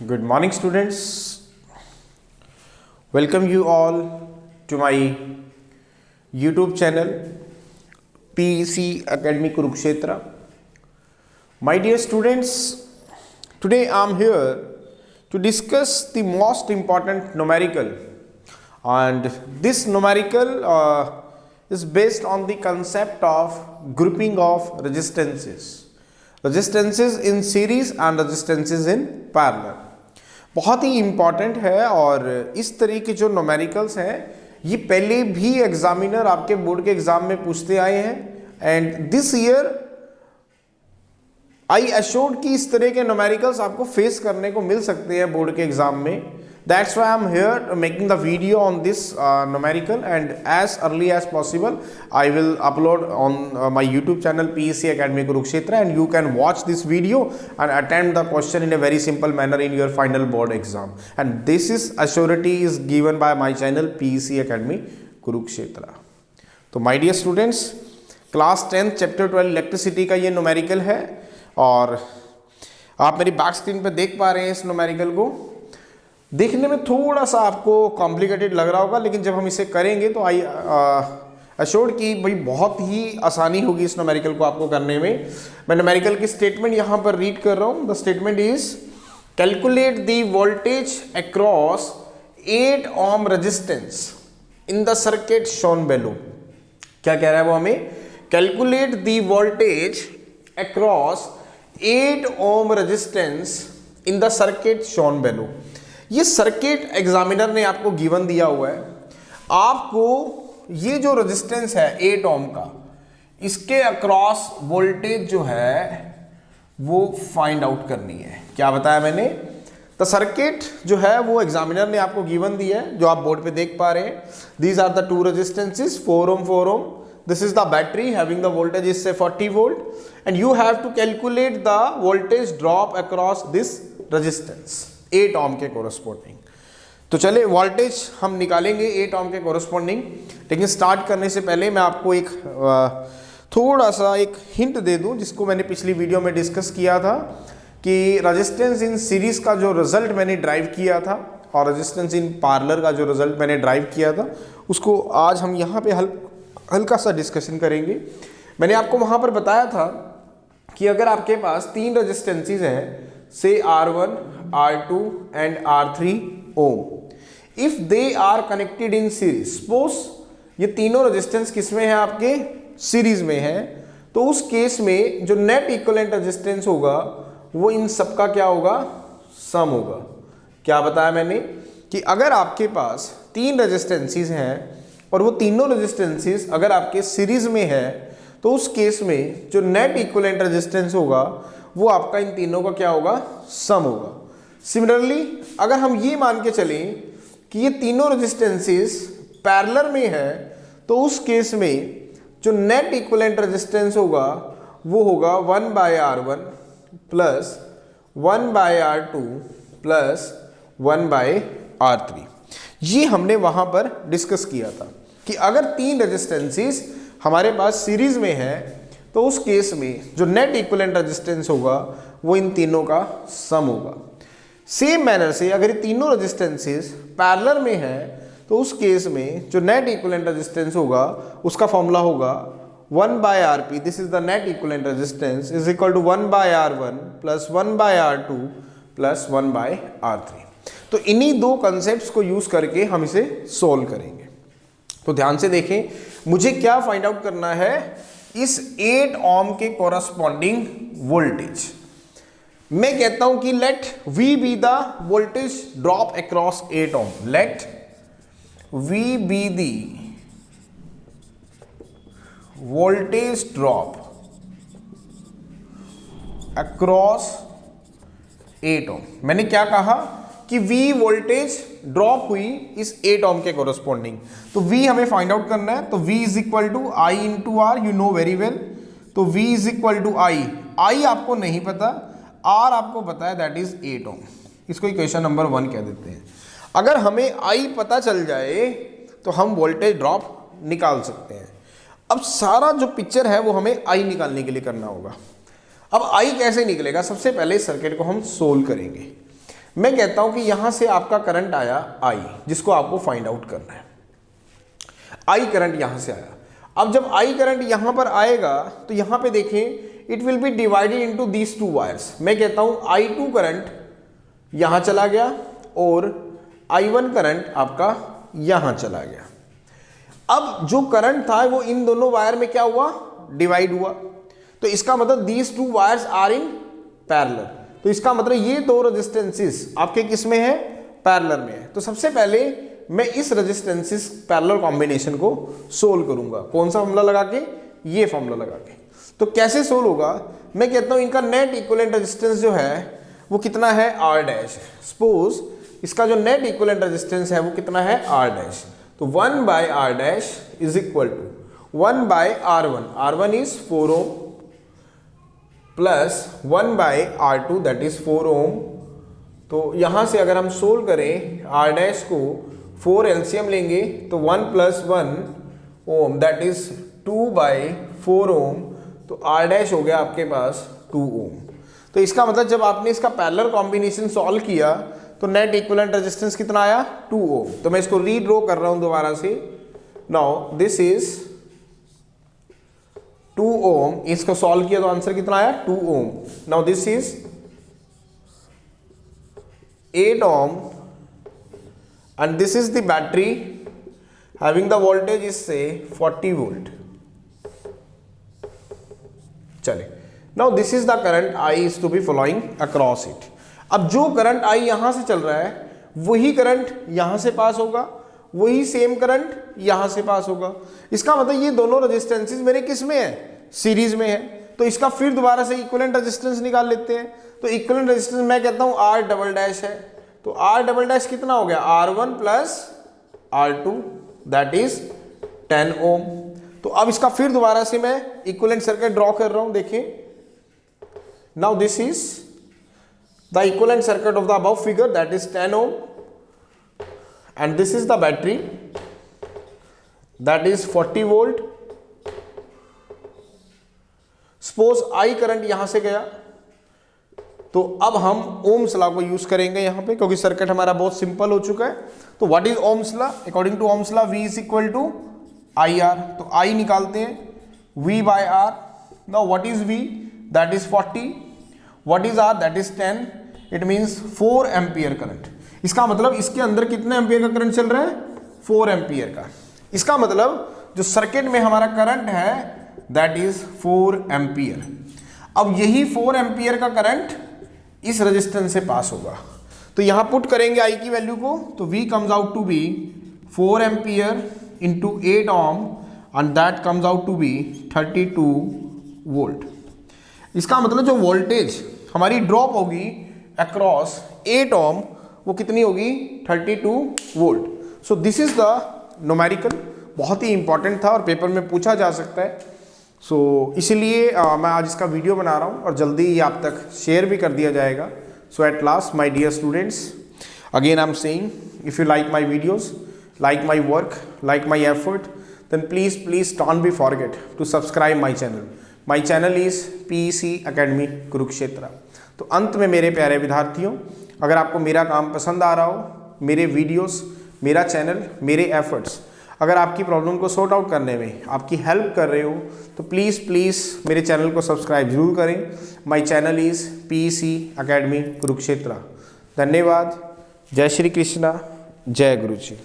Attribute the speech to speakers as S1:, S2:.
S1: Good morning, students. Welcome you all to my YouTube channel PEC Academy Kurukshetra. My dear students, today I am here to discuss the most important numerical, and this numerical is based on the concept of grouping of resistances in series and resistances in parallel. बहुत ही important है और इस तरह के जो numericals हैं ये पहले भी एग्जामिनर आपके बोर्ड के एग्जाम में पूछते आए हैं and this year I assured कि इस तरह के न्यूमेरिकल्स आपको फेस करने को मिल सकते हैं बोर्ड के एग्जाम में. That's why I'm here making the video on this numerical, and as early as possible I will upload on my YouTube channel PEC Academy Kurukshetra, and you can watch this video and attempt the question in a very simple manner in your final board exam. And this is assurity is given by my channel PEC Academy Kurukshetra. तो my dear students, class 10 chapter 12 electricity का ये numerical है और आप मेरी back screen पे देख पा रहे हैं. इस न्यूमेरिकल को देखने में थोड़ा सा आपको कॉम्प्लिकेटेड लग रहा होगा, लेकिन जब हम इसे करेंगे तो आई अश्योर्ड कि भाई बहुत ही आसानी होगी इस न्यूमेरिकल को आपको करने में. मैं न्यूमेरिकल की स्टेटमेंट यहाँ पर रीड कर रहा हूँ. The statement is calculate the voltage across 8 ohm resistance in the circuit shown below. क्या कह रहा है वो हमें? Calculate the voltage across 8 ohm resistance in the circuit shown below. ये सर्किट एग्जामिनर ने आपको गिवन दिया हुआ है. आपको ये जो रेजिस्टेंस है 8 ओम का, इसके अक्रॉस वोल्टेज जो है वो फाइंड आउट करनी है. क्या बताया मैंने? तो सर्किट जो है वो एग्जामिनर ने आपको गिवन दिया है, जो आप बोर्ड पे देख पा रहे हैं. These are the two resistances 4 ohm 4 ohm. This is the battery having the voltage is say 40 volt and you have to calculate the voltage drop across this resistance 8 ohm के कोरस्पॉन्डिंग. तो चले voltage हम निकालेंगे 8 ohm के corresponding, लेकिन start करने से पहले मैं आपको एक थोड़ा सा एक हिंट दे दूं, जिसको मैंने पिछली वीडियो में डिस्कस किया था कि रेजिस्टेंस इन सीरीज का जो रिजल्ट मैंने ड्राइव किया था और रेजिस्टेंस इन पैरेलल का जो रिजल्ट मैंने ड्राइव किया था, उसको आज हम यहाँ पे हल्का सा डिस्कशन करेंगे. मैंने आपको वहाँ पर बताया था कि अगर आपके पास 3 रेजिस्टेंसेज हैं, say R1, R2 and R3 ohm. If they are connected in series, suppose ये तीनों रेजिस्टेंस किसमें है? आपके सीरीज में है. तो उस केस में जो नेट इक्विवेलेंट रेजिस्टेंस होगा वो इन सबका क्या होगा? सम होगा. क्या बताया मैंने? कि अगर आपके पास 3 रेजिस्टेंसेस हैं और वो तीनों रेजिस्टेंसेस अगर आपके सीरीज में है तो उस केस में जो नेट इक्विवेलेंट रेजिस्टेंस होगा वो आपका इन तीनों का क्या होगा? सम होगा. सिमिलरली अगर हम ये मान के चलें कि ये तीनों रेजिस्टेंसेस पैरेलल में है तो उस केस में जो नेट इक्विवेलेंट रेजिस्टेंस होगा वो होगा 1/R1 plus 1/R2 plus 1/R3. ये हमने वहां पर डिस्कस किया था कि अगर 3 रेजिस्टेंसेस हमारे पास सीरीज में है तो उस केस में जो नेट इक्विवेलेंट रेजिस्टेंस होगा वो इन तीनों का सम होगा. सेम मैनर से अगर ये तीनों रेजिस्टेंसेस पैरेलल में है तो उस केस में जो नेट इक्विवेलेंट रेजिस्टेंस होगा उसका फॉर्मूला होगा 1/Rp. This is the net equivalent resistance is equal to 1/R1 plus 1/R2 plus 1/R3. तो इन्हीं दो कंसेप्ट्स को यूज करके हम इसे सोल्व करेंगे. तो ध्यान से देखें, मुझे क्या फाइंड आउट करना है? इस 8 ओम के कोरस्पॉन्डिंग वोल्टेज. मैं कहता हूं कि let V be the voltage drop across 8 ohm. Let V be the voltage drop across 8 ohm. मैंने क्या कहा कि V वोल्टेज ड्रॉप हुई इस 8 ओम के कोरस्पॉन्डिंग. तो V हमें फाइंड आउट करना है. तो V is equal to I into R. You know very well. तो V is equal to I आपको नहीं पता, R आपको पता है, दैट इज 8 ओम. इसको इक्वेशन नंबर 1 कह देते हैं. अगर हमें I पता चल जाए तो हम वोल्टेज ड्रॉप निकाल सकते हैं. अब सारा जो पिक्चर है वो हमें I निकालने के लिए करना होगा. अब I कैसे निकलेगा? सबसे पहले इस सर्किट को हम सोल्व करेंगे. मैं कहता हूं कि यहां से आपका करंट आया आई, जिसको आपको फाइंड आउट करना है। आई करंट यहां से आया। अब जब आई करंट यहां पर आएगा तो यहां पे देखें it will be divided into these two wires. मैं कहता हूं I2 करंट यहां चला गया और I1 करंट आपका यहां चला गया। अब जो करंट था वो इन दोनों वायर में क्या हुआ, डिवाइड हुआ। तो इसका मतलब these two wires are in parallel. तो इसका मतलब ये दो रेजिस्टेंसेस आपके किस में है, पैरेलल में है। तो सबसे पहले मैं इस रेजिस्टेंसेस पैरेलल कॉम्बिनेशन को सोल्व करूंगा। कौन सा फॉर्मूला लगा के, ये फॉर्मूला लगा के। तो कैसे सोल्व होगा, मैं कहता हूं इनका नेट इक्विवेलेंट रेजिस्टेंस जो है वो कितना है, R डैश। सपोज इसका जो नेट इक्विवेलेंट रेजिस्टेंस है वो कितना है, R डैश। तो 1 by R dash is equal to 1 by R1, R1 is 4 ohm plus 1 by R2 that is 4 ohm. तो यहां से अगर हम सोल्व करें R डैश को 4 एलसीएम लेंगे तो 1 plus 1 ohm that is 2 by 4 ohm. तो R डैश हो गया आपके पास 2 ओम। तो इसका मतलब जब आपने इसका पैरेलल कॉम्बिनेशन सॉल्व किया तो नेट इक्विवेलेंट रेजिस्टेंस कितना आया, 2 ओम। तो मैं इसको रीड्रॉ कर रहा हूं दोबारा से। Now this is 2 ohm. इसको सॉल्व किया तो आंसर कितना आया, 2 ohm. Now this is 8 ohm and this is the battery having the voltage is say 40 volt. चले, now this is the current I is to be flowing across it. अब जो current I यहां से चल रहा है वही करंट यहां से पास होगा, वही सेम करंट यहां से पास होगा। इसका मतलब ये दोनों रेजिस्टेंसेस मेरे किस में है, सीरीज में है। तो इसका फिर दोबारा से इक्विवेलेंट रेजिस्टेंस निकाल लेते हैं। तो इक्विवेलेंट रेजिस्टेंस मैं कहता हूं R डबल डैश है। तो R डबल डैश कितना हो गया, R1 plus R2 that is 10 ओम। तो अब इसका फिर दोबारा से मैं इक्विवेलेंट सर्किट ड्रॉ कर रहा हूं। देखिए, now this is the equivalent circuit of the above figure that is 10 ohm and this is the battery that is 40 volt. Suppose I current यहां से गया तो अब हम ओम्स लॉ को यूज करेंगे यहाँ पे, क्योंकि सर्किट हमारा बहुत सिंपल हो चुका है। तो what is Ohm's law, according to Ohm's law V is equal to IR। तो I निकालते हैं, V by R। Now what is V, that is 40। What is R, that is 10। It means 4 ampere current. इसका मतलब इसके अंदर कितने ampere का current चल रहा है, 4 एम्पियर का। इसका मतलब जो सर्किट में हमारा करंट है दैट इज 4 एम्पियर। अब यही 4 एम्पियर का करंट इस रेजिस्टेंस से पास होगा। तो यहां पुट करेंगे I की वैल्यू को, तो V comes out to be 4 ampere into 8 ohm and that comes out to be 32 volt. इसका मतलब जो वोल्टेज हमारी ड्रॉप होगी अक्रॉस 8 ओम वो कितनी होगी, 32 volt. So this is the numerical. बहुत ही इंपॉर्टेंट था और पेपर में पूछा जा सकता है। सो इसीलिए मैं आज इसका वीडियो बना रहा हूँ और जल्दी ही आप तक शेयर भी कर दिया जाएगा। So at last my dear students, again I am saying, if you like my videos, like my work, like my effort, then please don't be forget to subscribe my channel. My channel is PEC academy Kurukshetra. तो अंत में मेरे प्यारे विद्यार्थियों, अगर आपको मेरा काम पसंद आ रहा हो, मेरे वीडियोस, मेरा चैनल, मेरे एफर्ट्स अगर आपकी प्रॉब्लम को सॉर्ट आउट करने में आपकी हेल्प कर रहे हो, तो प्लीज़ मेरे चैनल को सब्सक्राइब जरूर करें। My channel is PEC academy Kurukshetra. धन्यवाद। जय श्री कृष्णा, जय गुरु जी।